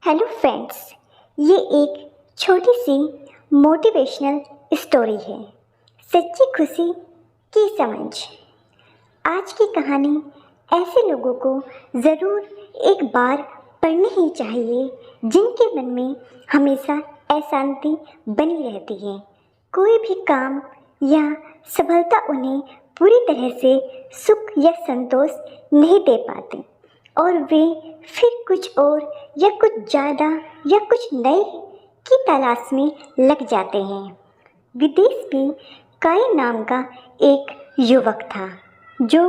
Hello friends, ये एक छोटी सी मोटिवेशनल स्टोरी है। सच्ची खुशी की समझ। आज की कहानी ऐसे लोगों को ज़रूर एक बार पढ़नी ही चाहिए जिनके मन में हमेशा अशांति बनी रहती है। कोई भी काम या सफलता उन्हें पूरी तरह से सुख या संतोष नहीं दे पाते और वे फिर कुछ और या कुछ ज़्यादा या कुछ नए की तलाश में लग जाते हैं। विदेश में काई नाम का एक युवक था जो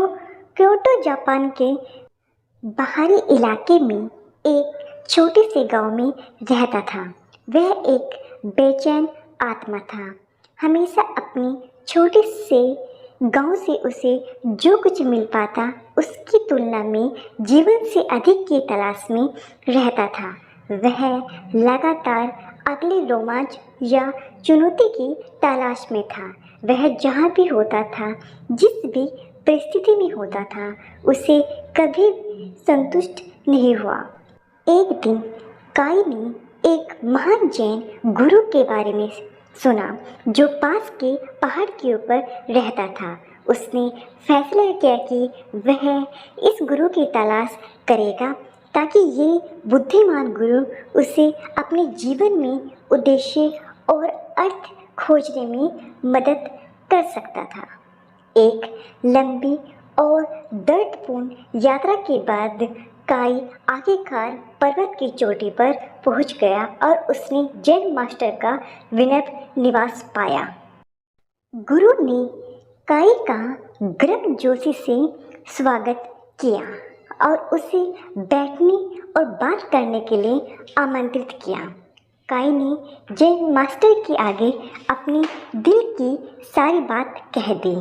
क्योटो जापान के बाहरी इलाके में एक छोटे से गांव में रहता था। वह एक बेचैन आत्मा था। हमेशा अपनी छोटे से गांव से उसे जो कुछ मिल पाता उसकी तुलना में जीवन से अधिक की तलाश में रहता था। वह लगातार अगले रोमांच या चुनौती की तलाश में था। वह जहाँ भी होता था, जिस भी परिस्थिति में होता था, उसे कभी संतुष्ट नहीं हुआ। एक दिन काई ने एक महान जैन गुरु के बारे में सुना जो पास के पहाड़ के ऊपर रहता था। उसने फैसला किया कि वह इस गुरु की तलाश करेगा ताकि ये बुद्धिमान गुरु उसे अपने जीवन में उद्देश्य और अर्थ खोजने में मदद कर सकता था। एक लंबी और दर्दपूर्ण यात्रा के बाद काई आखिरकार पर्वत की चोटी पर पहुंच गया और उसने जैन मास्टर का विनम्र निवास पाया। गुरु ने काई का गर्मजोशी से स्वागत किया और उसे बैठने और बात करने के लिए आमंत्रित किया। काई ने जैन मास्टर के आगे अपनी दिल की सारी बात कह दी।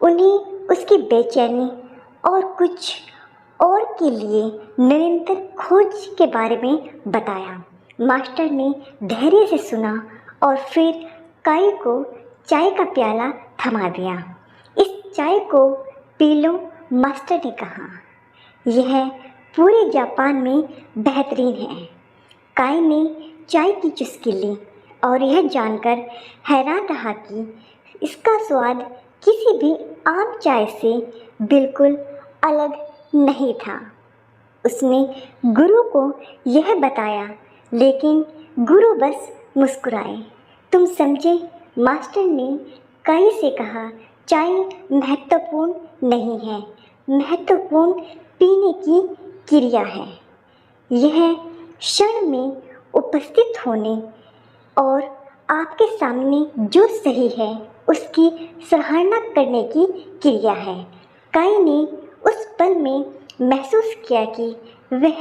उन्हें उसकी बेचैनी और कुछ और के लिए निरंतर खोज के बारे में बताया। मास्टर ने धैर्य से सुना और फिर काई को चाय का प्याला थमा दिया। इस चाय को पी लो, मास्टर ने कहा। यह पूरे जापान में बेहतरीन है। काई ने चाय की चुस्की ली और यह जानकर हैरान रहा कि इसका स्वाद किसी भी आम चाय से बिल्कुल अलग नहीं था। उसने गुरु को यह बताया, लेकिन गुरु बस मुस्कुराए। तुम समझे, मास्टर ने काई से कहा, चाय महत्वपूर्ण नहीं है, महत्वपूर्ण पीने की क्रिया है। यह क्षण में उपस्थित होने और आपके सामने जो सही है उसकी सराहना करने की क्रिया है। काई ने उस पल में महसूस किया कि वह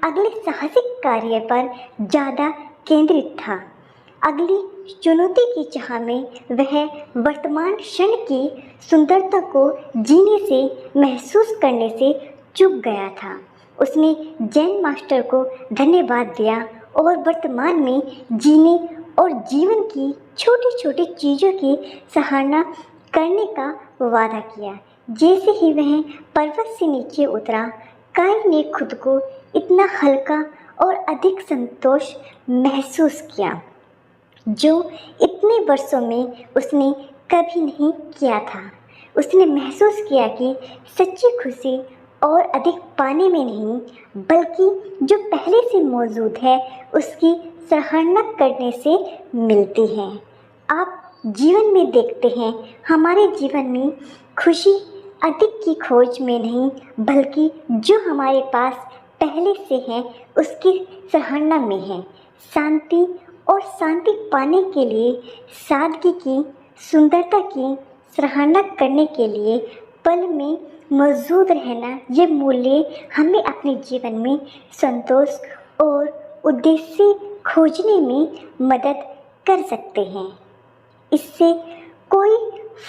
अगले साहसिक कार्य पर ज़्यादा केंद्रित था। अगली चुनौती की चाह में वह वर्तमान क्षण की सुंदरता को जीने से महसूस करने से चूक गया था। उसने जैन मास्टर को धन्यवाद दिया और वर्तमान में जीने और जीवन की छोटी छोटी चीज़ों की सराहना करने का वादा किया। जैसे ही वह पर्वत से नीचे उतरा, काई ने खुद को इतना हल्का और अधिक संतोष महसूस किया जो इतने वर्षों में उसने कभी नहीं किया था। उसने महसूस किया कि सच्ची खुशी और अधिक पाने में नहीं, बल्कि जो पहले से मौजूद है उसकी सराहना करने से मिलती है। आप जीवन में देखते हैं, हमारे जीवन में खुशी अधिक की खोज में नहीं, बल्कि जो हमारे पास पहले से है उसकी सराहना में है। शांति और शांति पाने के लिए सादगी की, सुंदरता की सराहना करने के लिए पल में मौजूद रहना, ये मूल्य हमें अपने जीवन में संतोष और उद्देश्य खोजने में मदद कर सकते हैं। इससे कोई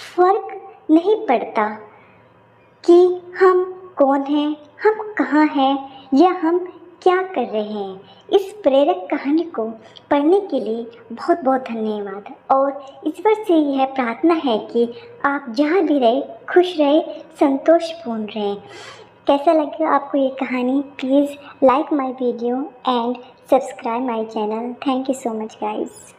फर्क नहीं पड़ता कि हम कौन हैं, हम कहाँ हैं या हम क्या कर रहे हैं। इस प्रेरक कहानी को पढ़ने के लिए बहुत बहुत धन्यवाद और ईश्वर से यह प्रार्थना है कि आप जहाँ भी रहे खुश रहे, संतोषपूर्ण रहें। कैसा लगा आपको ये कहानी? Please like my video and subscribe my channel. Thank you so much guys.